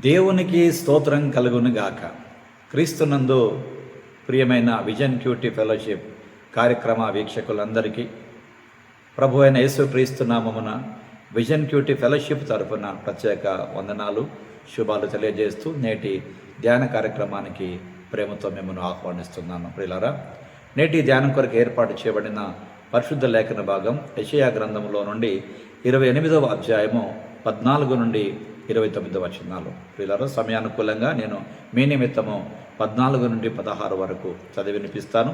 దేవునికి స్తోత్రం కలుగును గాక. క్రీస్తునందు ప్రియమైన విజన్ క్యూటీ ఫెలోషిప్ కార్యక్రమ వీక్షకులందరికీ ప్రభు అయిన యేసుక్రీస్తు నామమున విజన్ క్యూటీ ఫెలోషిప్ తరఫున ప్రత్యేక వందనాలు, శుభాలు తెలియజేస్తూ నేటి ధ్యాన కార్యక్రమానికి ప్రేమతో మిమ్మల్ని ఆహ్వానిస్తున్నాను. ప్రియులారా, నేటి ధ్యానం కొరకు ఏర్పాటు చేయబడిన పరిశుద్ధ లేఖన భాగం యెషయా గ్రంథంలో నుండి 28వ అధ్యాయము 14 నుండి 29 వచనాలు. ప్రియులారా, సమయానుకూలంగా నేను మీ నిమిత్తము 14 నుండి 16 వరకు చదివి వినిపిస్తాను.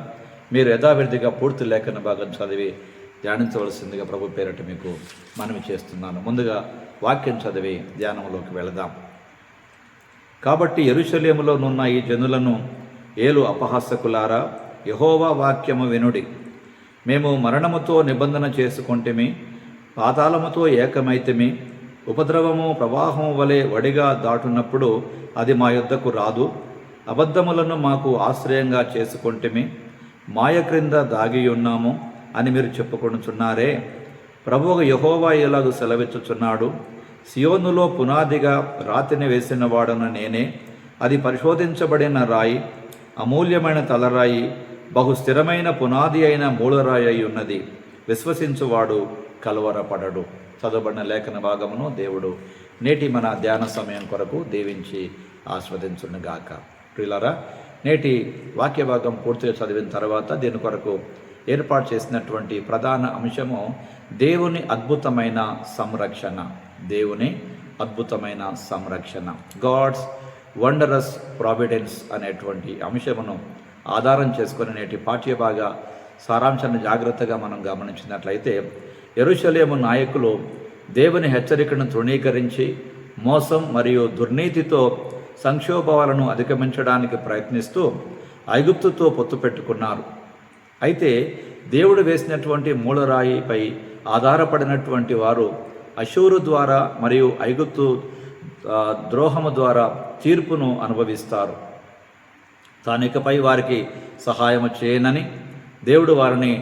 మీరు యథావిధిగా పూర్తి లేఖన భాగం చదివి ధ్యానించవలసిందిగా ప్రభు పేరట మీకు మనవి చేస్తున్నాను. ముందుగా వాక్యం చదివి ధ్యానంలోకి వెళదాం. కాబట్టి యెరూషలేములో నున్న ఈ జనులను ఏలు అపహాసకులారా, యెహోవా వాక్యము వినుడి. మేము మరణముతో నిబంధన చేసుకొంటిమి, పాతాళముతో ఏకమైతిమి. ఉపద్రవము ప్రవాహము వలె వడిగా దాటున్నప్పుడు అది మా యొద్దకు రాదు. అబద్ధములను మాకు ఆశ్రయంగా చేసుకొంటిమి, మాయ క్రింద దాగి ఉన్నాము అని మీరు చెప్పుకొనుచున్నారే. ప్రభువు యెహోవా ఇలాగు సెలవిచ్చుచున్నాడు, సియోనులో పునాదిగా రాతిని వేసిన వాడను నేనే. అది పరిశోధించబడిన రాయి, అమూల్యమైన తలరాయి, బహు స్థిరమైన పునాది అయిన మూలరాయి అయి ఉన్నది. విశ్వసించువాడు కలవరపడడు. చదవబడిన లేఖన భాగమును దేవుడు నేటి మన ధ్యాన సమయం కొరకు దీవించి ఆస్వాదించునుగాక. ప్రియులారా, నేటి వాక్య భాగం పూర్తిగా చదివిన తర్వాత దీని కొరకు ఏర్పాటు చేసినటువంటి ప్రధాన అంశము దేవుని అద్భుతమైన సంరక్షణ. దేవుని అద్భుతమైన సంరక్షణ, గాడ్స్ వండరస్ ప్రావిడెన్స్ అనేటువంటి అంశమును ఆధారం చేసుకుని నేటి పాఠ్యభాగ సారాంశాన్ని జాగ్రత్తగా మనం గమనించినట్లయితే, యెరూషలేము నాయకులు దేవుని హెచ్చరికను తృణీకరించి మోసం మరియు దుర్నీతితో సంక్షోభాలను అధిగమించడానికి ప్రయత్నిస్తూ ఐగుప్తుతో పొత్తు పెట్టుకున్నారు. అయితే దేవుడు వేసినటువంటి మూలరాయిపై ఆధారపడినటువంటి వారు అషూరు ద్వారా మరియు ఐగుప్తు ద్రోహము ద్వారా తీర్పును అనుభవిస్తారు. తానికపై వారికి సహాయము చేయనని దేవుడు వారిని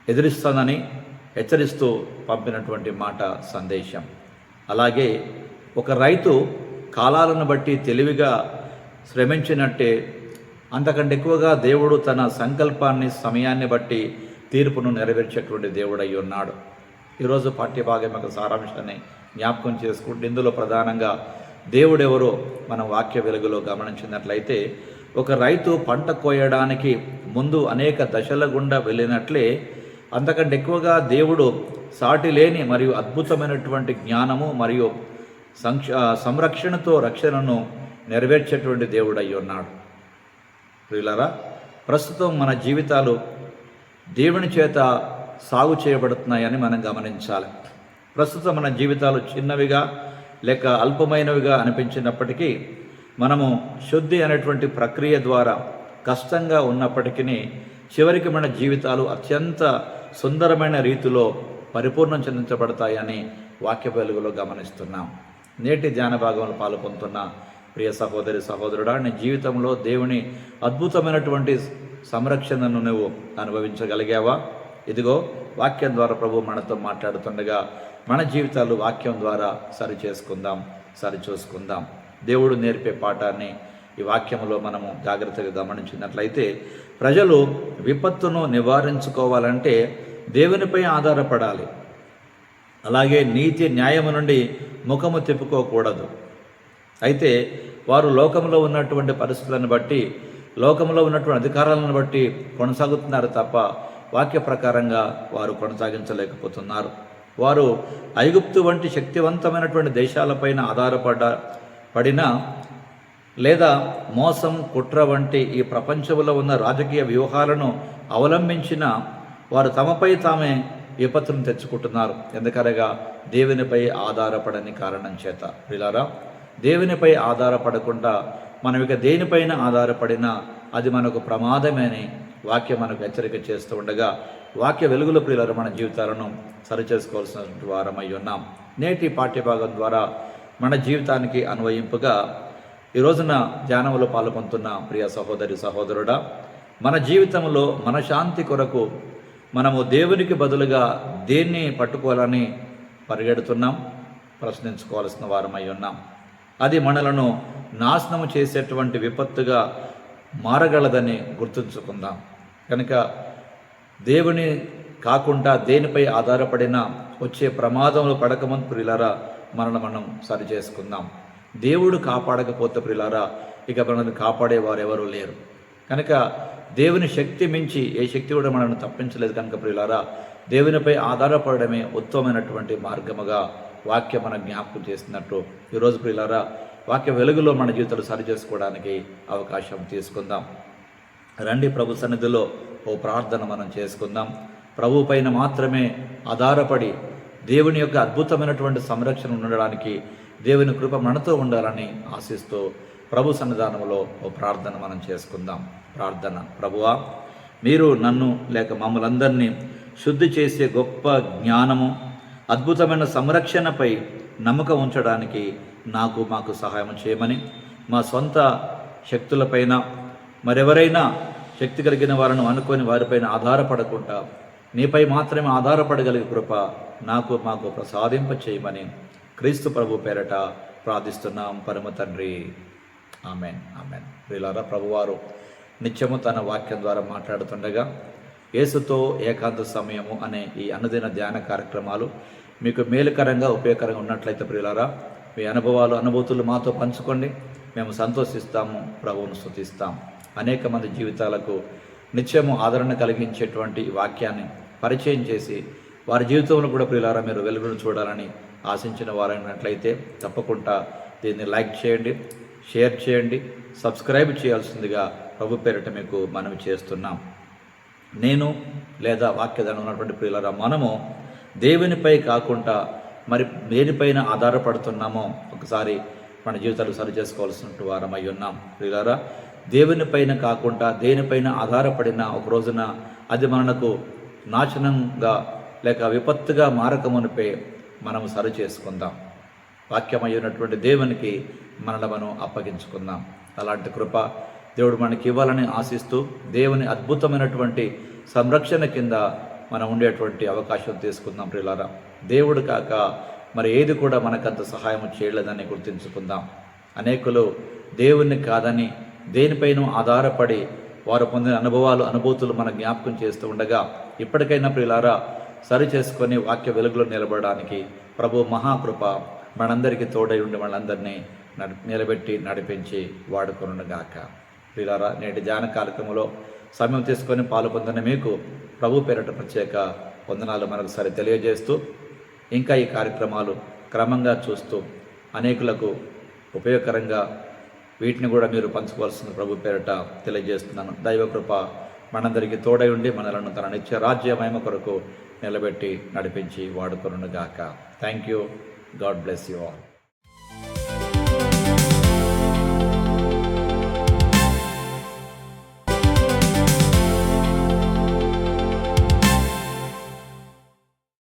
ఎదిరిస్తానని హెచ్చరిస్తూ పంపినటువంటి మాట సందేశం. అలాగే ఒక రైతు కాలాలను బట్టి తెలివిగా శ్రమించినట్టే అంతకంటే ఎక్కువగా దేవుడు తన సంకల్పాన్ని, సమయాన్ని బట్టి తీర్పును నెరవేర్చేటువంటి దేవుడై ఉన్నాడు. ఈరోజు పాఠ్యభాగం యొక్క సారాంశాన్ని జ్ఞాపకం చేసుకుంటూ ఇందులో ప్రధానంగా దేవుడెవరో మనం వాక్య వెలుగులో గమనించినట్లయితే, ఒక రైతు పంట కోయడానికి ముందు అనేక దశల గుండా వెళ్ళినట్లే అంతకంటే ఎక్కువగా దేవుడు సాటి లేని మరియు అద్భుతమైనటువంటి జ్ఞానము మరియు సంరక్షణతో రక్షణను నెరవేర్చేటువంటి దేవుడై ఉన్నాడు. ప్రియులారా, ప్రస్తుతం మన జీవితాలు దేవుని చేత సాగు చేయబడుతున్నాయని మనం గమనించాలి. ప్రస్తుతం మన జీవితాలు చిన్నవిగా లేక అల్పమైనవిగా అనిపించినప్పటికీ, మనము శుద్ధి అనేటువంటి ప్రక్రియ ద్వారా కష్టంగా ఉన్నప్పటికీ చివరికి మన జీవితాలు అత్యంత సుందరమైన రీతిలో పరిపూర్ణం చెందించబడతాయని వాక్య వెలుగులో గమనిస్తున్నాం. నేటి ధ్యాన భాగంలో పాల్గొంటున్న ప్రియ సహోదరి సహోదరుడా, నీ జీవితంలో దేవుని అద్భుతమైనటువంటి సంరక్షణను నువ్వు అనుభవించగలిగావా? ఇదిగో వాక్యం ద్వారా ప్రభు మనతో మాట్లాడుతుండగా మన జీవితాలు వాక్యం ద్వారా సరిచూసుకుందాం. దేవుడు నేర్పే పాఠాన్ని ఈ వాక్యంలో మనము జాగ్రత్తగా గమనించినట్లయితే, ప్రజలు విపత్తును నివారించుకోవాలంటే దేవునిపై ఆధారపడాలి. అలాగే నీతి న్యాయము నుండి ముఖము తిప్పుకోకూడదు. అయితే వారు లోకంలో ఉన్నటువంటి పరిస్థితులను బట్టి, లోకంలో ఉన్నటువంటి అధికారాలను బట్టి కొనసాగుతున్నారు తప్ప వాక్య ప్రకారంగా వారు కొనసాగించలేకపోతున్నారు. వారు ఐగుప్తు వంటి శక్తివంతమైనటువంటి దేశాలపైన ఆధారపడినా లేదా మోసం, కుట్ర వంటి ఈ ప్రపంచంలో ఉన్న రాజకీయ వ్యూహాలను అవలంబించిన వారు తమపై తామే విపత్తును తెచ్చుకుంటున్నారు. ఎందుకనగా దేవునిపై ఆధారపడని కారణం చేత. ప్రియులారా, దేవునిపై ఆధారపడకుండా మనం ఇక దేనిపైన ఆధారపడినా అది మనకు ప్రమాదమని వాక్యం మనకు హెచ్చరిక చేస్తూ ఉండగా, వాక్య వెలుగులో ప్రియులారా మన జీవితాలను సరిచేసుకోవాల్సినటువంటి వారమై ఉన్నాం. నేటి పాఠ్యభాగం ద్వారా మన జీవితానికి అన్వయింపుగా ఈ రోజున ధ్యానంలో పాల్గొంటున్న ప్రియ సహోదరి సహోదరుడా, మన జీవితంలో మన శాంతి కొరకు మనము దేవునికి బదులుగా దేన్ని పట్టుకోవాలని పరిగెడుతున్నాం? ప్రశ్నించుకోవాల్సిన వారమై ఉన్నాం. అది మనలను నాశనం చేసేటువంటి విపత్తుగా మారగలదని గుర్తుంచుకుందాం. కనుక దేవుని కాకుండా దేనిపై ఆధారపడినా వచ్చే ప్రమాదంలో పడకముందు ప్రియులారా మనం సరి చేసుకుందాం. దేవుడు కాపాడకపోతే ప్రియులారా ఇక మనల్ని కాపాడేవారు ఎవరు లేరు. కనుక దేవుని శక్తి మించి ఏ శక్తి కూడా మనల్ని తప్పించలేదు. కనుక ప్రియులారా దేవునిపై ఆధారపడమే ఉత్తమమైనటువంటి మార్గముగా వాక్యం మన జ్ఞాపకం చేస్తున్నట్టు ఈరోజు ప్రియులారా వాక్య వెలుగులో మన జీవితాలు సరి చేసుకోవడానికి అవకాశం తీసుకుందాం. రండి ప్రభు సన్నిధిలో ఓ ప్రార్థన మనం చేసుకుందాం. ప్రభు పైన మాత్రమే ఆధారపడి దేవుని యొక్క అద్భుతమైనటువంటి సంరక్షణ ఉండడానికి దేవుని కృప మనతో ఉండాలని ఆశిస్తూ ప్రభు సన్నిధానంలో ఓ ప్రార్థన మనం చేసుకుందాం. ప్రార్థన. ప్రభువా, మీరు నన్ను లేక మమ్మల్ని అందరినీ శుద్ధి చేసే గొప్ప జ్ఞానము, అద్భుతమైన సంరక్షణపై నమ్మకం ఉంచడానికి మాకు సహాయం చేయమని, మా సొంత శక్తులపైన మరెవరైనా శక్తి కలిగిన వారిని అనుకొని వారిపైన ఆధారపడకుండా నీపై మాత్రమే ఆధారపడగలిగే కృప మాకు ప్రసాదింప చేయమని క్రీస్తు ప్రభు పేరట ప్రార్థిస్తున్నాం పరమ తండ్రి. Amen, amen. ప్రియులారా, ప్రభువారు నిత్యము తన వాక్యం ద్వారా మాట్లాడుతుండగా యేసుతో ఏకాంత సమయము అనే ఈ అనుదిన ధ్యాన కార్యక్రమాలు మీకు మేలుకరంగా ఉపయోగకరంగా ఉన్నట్లయితే ప్రియులారా మీ అనుభూతులు మాతో పంచుకోండి. మేము సంతోషిస్తాము, ప్రభువును స్తుతిస్తాం. అనేక మంది జీవితాలకు నిత్యము ఆదరణ కలిగించేటువంటి వాక్యాన్ని పరిచయం చేసి వారి జీవితంలో కూడా ప్రియులారా మీరు వెలుగును చూడాలని ఆశించిన వారైనట్లయితే తప్పకుండా దీన్ని లైక్ చేయండి, షేర్ చేయండి, సబ్స్క్రైబ్ చేయాల్సిందిగా ప్రభు పేరిట మీకు మనవి చేస్తున్నాం. నేను లేదా వాక్యదానం ఉన్నటువంటి ప్రియులారా మనము దేవునిపై కాకుండా మరి దేనిపైన ఆధారపడుతున్నామో ఒకసారి మన జీవితాలు సరి చేసుకోవాల్సిన వారమై ఉన్నాం. ప్రియులారా, దేవునిపైన కాకుండా దేనిపైన ఆధారపడిన ఒక రోజున అది మనకు నాశనంగా లేక విపత్తుగా మారకమునిపై మనము సరి చేసుకుందాం. వాక్యమైనటువంటి దేవునికి మనం అప్పగించుకుందాం. అలాంటి కృప దేవుడు మనకి ఇవ్వాలని ఆశిస్తూ దేవుని అద్భుతమైనటువంటి సంరక్షణ కింద మనం ఉండేటువంటి అవకాశం తీసుకుందాం. ప్రియులారా, దేవుడు కాక మరి ఏది కూడా మనకంత సహాయం చేయలేదని గుర్తించుకుందాం. అనేకులు దేవుణ్ణి కాదని దేనిపైన ఆధారపడి వారు పొందిన అనుభూతులు మన జ్ఞాపకం చేస్తూ ఉండగా ఇప్పటికైనా ప్రియులారా సరి చేసుకొని వాక్య వెలుగులో నిలబడడానికి ప్రభు మహాకృప మనందరికీ తోడై ఉండి మనందరినీ నిలబెట్టి నడిపించి వాడుకొనుగాక. ప్రియులారా, నేటి ధ్యాన కార్యక్రమంలో సమయం తీసుకొని పాల్పొందిన మీకు ప్రభు పేరిట ప్రత్యేక వందనాలు మరొకసారి తెలియజేస్తూ ఇంకా ఈ కార్యక్రమాలు క్రమంగా చూస్తూ అనేకులకు ఉపయోగకరంగా వీటిని కూడా మీరు పంచుకోవాల్సిన ప్రభు పేరిట తెలియజేస్తున్నాను. దైవకృప మనందరికీ తోడై ఉండి మనలను తన నిత్య రాజ్య మహిమ కొరకు నిలబెట్టి నడిపించి వాడుకొనుగాక. Thank you. God bless you all.